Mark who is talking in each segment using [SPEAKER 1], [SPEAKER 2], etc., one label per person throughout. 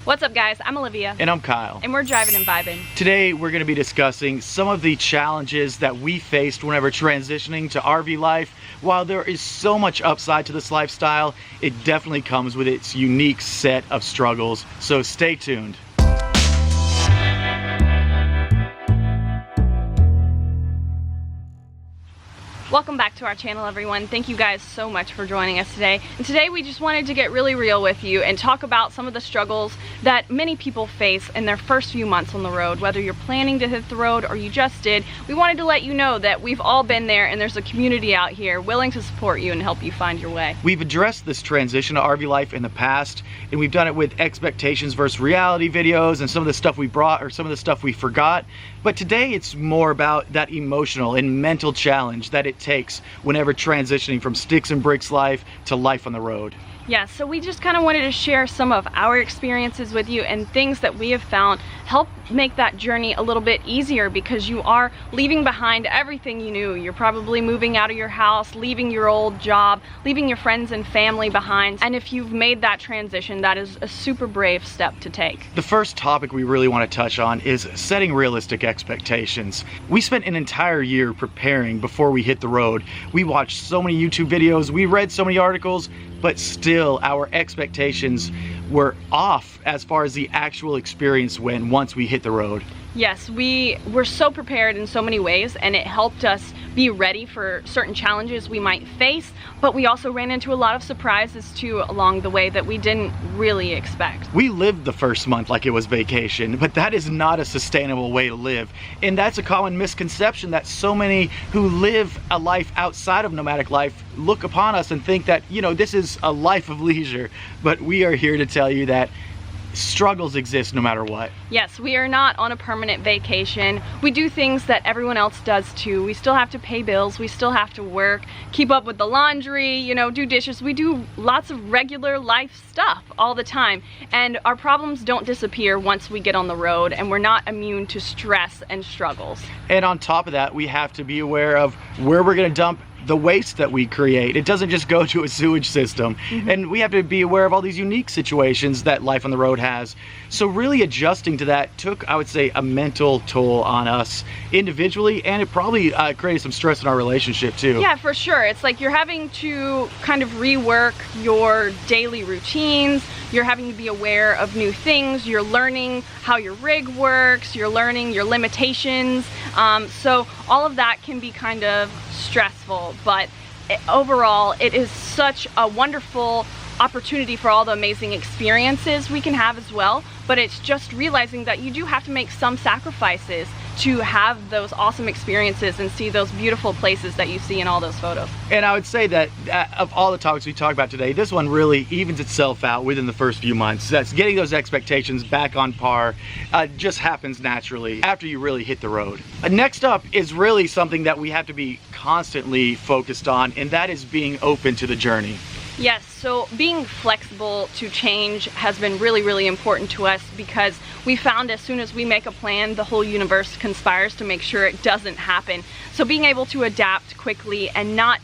[SPEAKER 1] What's up guys, I'm Olivia.
[SPEAKER 2] And I'm Kyle.
[SPEAKER 1] And we're Drivin and Vibin.
[SPEAKER 2] Today we're going to be discussing some of the challenges that we faced whenever transitioning to RV life. While there is so much upside to this lifestyle, it definitely comes with its unique set of struggles. So stay tuned.
[SPEAKER 1] Welcome back to our channel, everyone. Thank you guys so much for joining us today. And today we just wanted to get really real with you and talk about some of the struggles that many people face in their first few months on the road. Whether you're planning to hit the road or you just did, we wanted to let you know that we've all been there and there's a community out here willing to support you and help you find your way.
[SPEAKER 2] We've addressed this transition to RV life in the past, and we've done it with expectations versus reality videos and some of the stuff we brought or some of the stuff we forgot. But today it's more about that emotional and mental challenge that it takes whenever transitioning from sticks and bricks life to life on the road.
[SPEAKER 1] Yeah, so we just kind of wanted to share some of our experiences with you and things that we have found help make that journey a little bit easier, because you are leaving behind everything you knew. You're probably moving out of your house, leaving your old job, leaving your friends and family behind. And if you've made that transition, that is a super brave step to take.
[SPEAKER 2] The first topic we really want to touch on is setting realistic expectations. We spent an entire year preparing before we hit the road. We watched so many YouTube videos, we read so many articles, but still our expectations were off as far as the actual experience went once we hit the road.
[SPEAKER 1] Yes, we were so prepared in so many ways, and it helped us be ready for certain challenges we might face, but we also ran into a lot of surprises too along the way that we didn't really expect.
[SPEAKER 2] We lived the first month like it was vacation, but that is not a sustainable way to live. And that's a common misconception that so many who live a life outside of nomadic life look upon us and think that, you know, this is a life of leisure. But we are here to tell you that struggles exist no matter what.
[SPEAKER 1] Yes, we are not on a permanent vacation. We do things that everyone else does too. We still have to pay bills, we still have to work, keep up with the laundry, you know, do dishes. We do lots of regular life stuff all the time, and our problems don't disappear once we get on the road, and we're not immune to stress and struggles.
[SPEAKER 2] And on top of that, we have to be aware of where we're going to dump the waste that we create. It doesn't just go to a sewage system. And we have to be aware of all these unique situations that life on the road has. So really adjusting to that took, I would say, a mental toll on us individually, and it probably created some stress in our relationship too.
[SPEAKER 1] Yeah, for sure. It's like you're having to kind of rework your daily routines. You're having to be aware of new things. You're learning how your rig works. You're learning your limitations. So all of that can be kind of stressful, but overall it is such a wonderful opportunity for all the amazing experiences we can have as well. But it's just realizing that you do have to make some sacrifices to have those awesome experiences and see those beautiful places that you see in all those photos.
[SPEAKER 2] And I would say that of all the topics we talked about today, this one really evens itself out within the first few months. That's getting those expectations back on par just happens naturally after you really hit the road. Next up is really something that we have to be constantly focused on, and that is being open to the journey.
[SPEAKER 1] Yes, so being flexible to change has been really, really important to us, because we found as soon as we make a plan, the whole universe conspires to make sure it doesn't happen. So being able to adapt quickly and not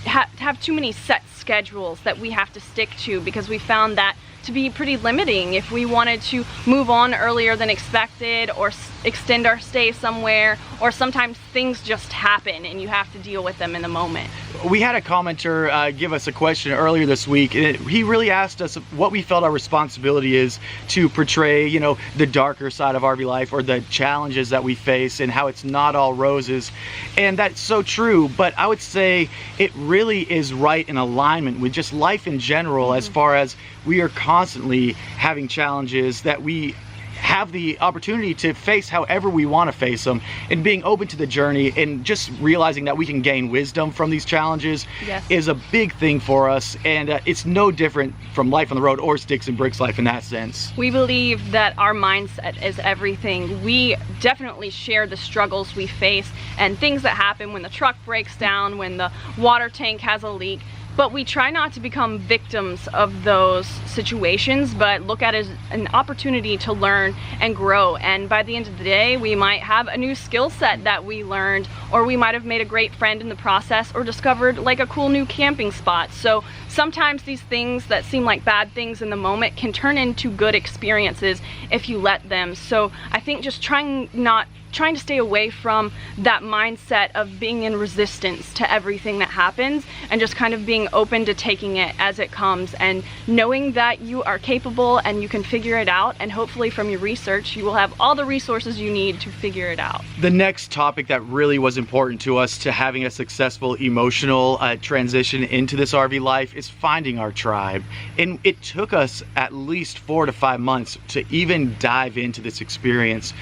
[SPEAKER 1] have too many set schedules that we have to stick to, because we found that to be pretty limiting if we wanted to move on earlier than expected or extend our stay somewhere, or sometimes things just happen and you have to deal with them in the moment.
[SPEAKER 2] We had a commenter give us a question earlier this week, and he really asked us what we felt our responsibility is to portray, you know, the darker side of RV life or the challenges that we face and how it's not all roses. And that's so true, but I would say it really is right in alignment with just life in general, as far as we are constantly having challenges that we have the opportunity to face however we want to face them, and being open to the journey and just realizing that we can gain wisdom from these challenges.
[SPEAKER 1] Yes.
[SPEAKER 2] Is a big thing for us, and it's no different from life on the road or sticks and bricks life in that sense.
[SPEAKER 1] We believe that our mindset is everything. We definitely share the struggles we face and things that happen when the truck breaks down, when the water tank has a leak. but we try not to become victims of those situations, but look at it as an opportunity to learn and grow. And by the end of the day, we might have a new skill set that we learned, or we might have made a great friend in the process, or discovered like a cool new camping spot. So sometimes these things that seem like bad things in the moment can turn into good experiences if you let them. So I think just trying to stay away from that mindset of being in resistance to everything that happens, and just kind of being open to taking it as it comes, and knowing that you are capable and you can figure it out, and hopefully from your research you will have all the resources you need to figure it out.
[SPEAKER 2] The next topic that really was important to us to having a successful emotional transition into this RV life is finding our tribe. And it took us at least 4 to 5 months to even dive into this experience.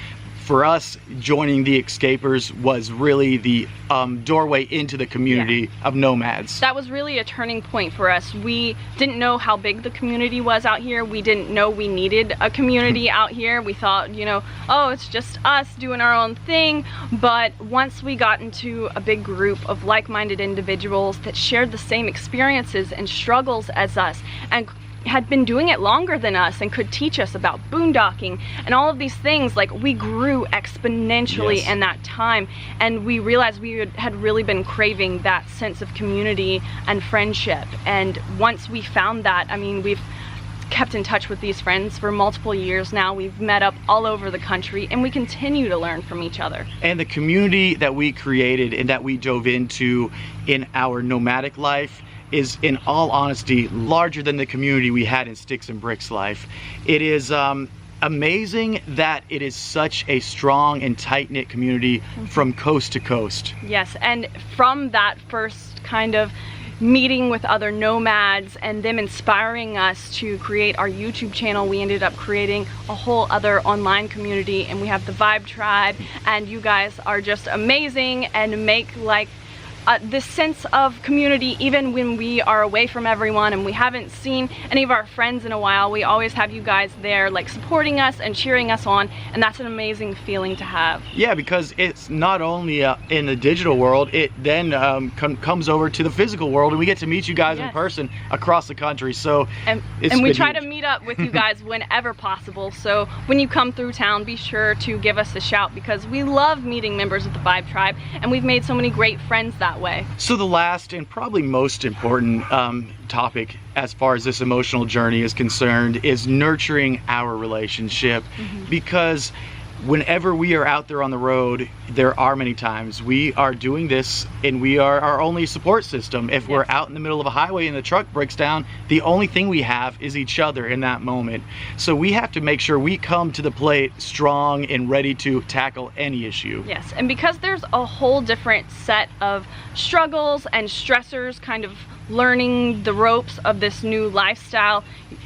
[SPEAKER 2] For us, joining the Escapers was really the doorway into the community of nomads.
[SPEAKER 1] That was really a turning point for us. We didn't know how big the community was out here. We didn't know we needed a community out here. We thought, you know, oh, it's just us doing our own thing. But once we got into a big group of like-minded individuals that shared the same experiences and struggles as us, and had been doing it longer than us, and could teach us about boondocking and all of these things, like, we grew exponentially in that time, and we realized we had really been craving that sense of community and friendship. And once we found that, I mean, we've kept in touch with these friends for multiple years now. We've met up all over the country, and we continue to learn from each other. And
[SPEAKER 2] the community that we created and that we dove into in our nomadic life is, in all honesty, larger than the community we had in Sticks and Bricks life. It is amazing that it is such a strong and tight-knit community from coast to coast.
[SPEAKER 1] Yes, and from that first kind of meeting with other nomads and them inspiring us to create our YouTube channel, we ended up creating a whole other online community, and we have the Vibe Tribe, and you guys are just amazing and make like this sense of community. Even when we are away from everyone and we haven't seen any of our friends in a while, we always have you guys there, like, supporting us and cheering us on, and that's an amazing feeling to have.
[SPEAKER 2] Yeah, because it's not only in the digital world, it then comes over to the physical world, and we get to meet you guys in person across the country. So
[SPEAKER 1] and we try to meet up with you guys whenever possible. So when you come through town, be sure to give us a shout, because we love meeting members of the Vibe Tribe, and we've made so many great friends that way.
[SPEAKER 2] So the last and probably most important topic as far as this emotional journey is concerned is nurturing our relationship, because whenever we are out there on the road, there are many times we are doing this and we are our only support system. If we're out in the middle of a highway and the truck breaks down, the only thing we have is each other in that moment. So we have to make sure we come to the plate strong and ready to tackle any issue.
[SPEAKER 1] Yes, and because there's a whole different set of struggles and stressors kind of learning the ropes of this new lifestyle,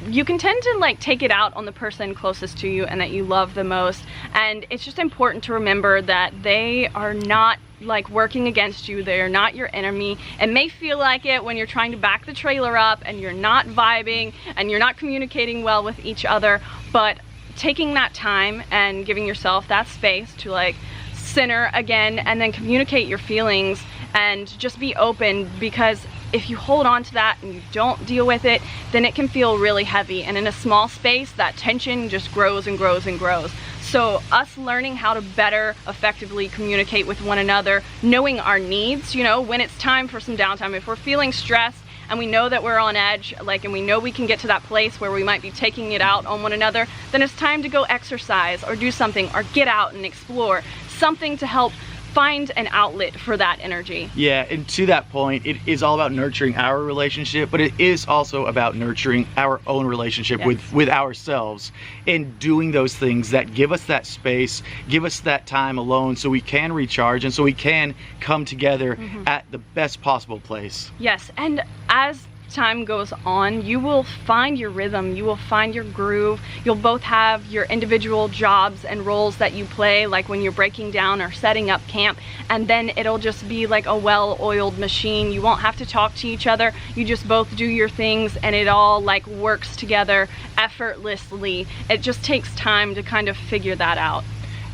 [SPEAKER 1] you can tend to like take it out on the person closest to you and that you love the most. And it's just important to remember that they are not like working against you. They are not your enemy. It may feel like it when you're trying to back the trailer up and you're not vibing and you're not communicating well with each other, but taking that time and giving yourself that space to like center again and then communicate your feelings and just be open, because if you hold on to that and you don't deal with it, then it can feel really heavy, and in a small space that tension just grows and grows and grows. So us learning how to better effectively communicate with one another, knowing our needs, you know, when it's time for some downtime, if we're feeling stressed and we know that we're on edge, like, and we know we can get to that place where we might be taking it out on one another, then it's time to go exercise or do something or get out and explore, something to help find an outlet for that energy.
[SPEAKER 2] Yeah, and to that point, it is all about nurturing our relationship, but it is also about nurturing our own relationship with ourselves, and doing those things that give us that space, give us that time alone, so we can recharge and so we can come together at the best possible place.
[SPEAKER 1] Yes, and as time goes on, you will find your rhythm, you will find your groove. You'll both have your individual jobs and roles that you play, like when you're breaking down or setting up camp, and then it'll just be like a well-oiled machine. You won't have to talk to each other. You just both do your things and it all like works together effortlessly. It just takes time to kind of figure that out.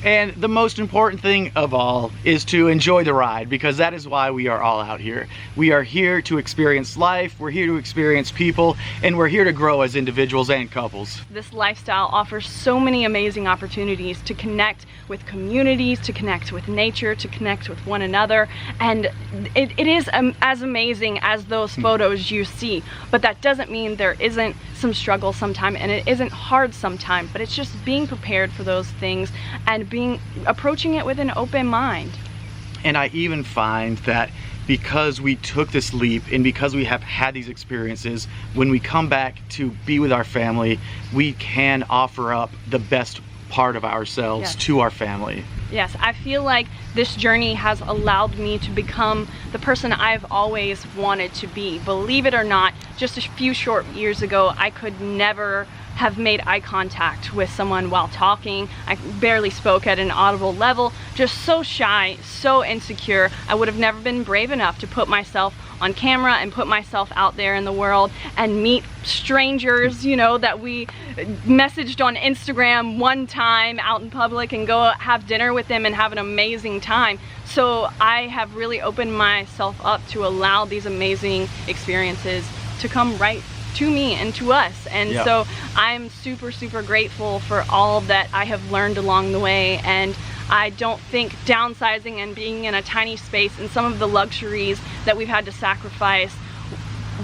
[SPEAKER 2] And the most important thing of all is to enjoy the ride, because that is why we are all out here. We are here to experience life, we're here to experience people, and we're here to grow as individuals and couples.
[SPEAKER 1] This lifestyle offers so many amazing opportunities to connect with communities, to connect with nature, to connect with one another, and it is as amazing as those photos you see, but that doesn't mean there isn't some struggle sometime, and it isn't hard sometime, but it's just being prepared for those things and approaching it with an open mind.
[SPEAKER 2] And I even find that because we took this leap and because we have had these experiences, when we come back to be with our family, we can offer up the best part of ourselves to our family.
[SPEAKER 1] Yes, I feel like this journey has allowed me to become the person I've always wanted to be. Believe it or not, just a few short years ago, I could never have made eye contact with someone while talking. I barely spoke at an audible level, just so shy, so insecure. I would have never been brave enough to put myself on camera and put myself out there in the world and meet strangers, you know, that we messaged on Instagram one time out in public and go have dinner with them and have an amazing time. So I have really opened myself up to allow these amazing experiences to come right to me and to us, and so I'm super grateful for all that I have learned along the way. And I don't think downsizing and being in a tiny space and some of the luxuries that we've had to sacrifice,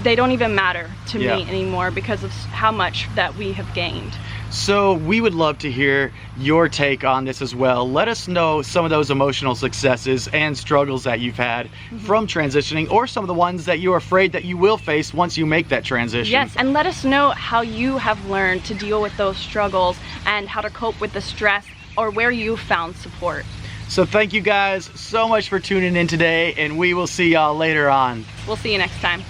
[SPEAKER 1] they don't even matter to me anymore because of how much that we have gained.
[SPEAKER 2] So we would love to hear your take on this as well. Let us know some of those emotional successes and struggles that you've had from transitioning, or some of the ones that you're afraid that you will face once you make that transition.
[SPEAKER 1] Yes, and let us know how you have learned to deal with those struggles and how to cope with the stress, or where you found support.
[SPEAKER 2] So thank you guys so much for tuning in today, and we will see y'all later on.
[SPEAKER 1] We'll see you next time.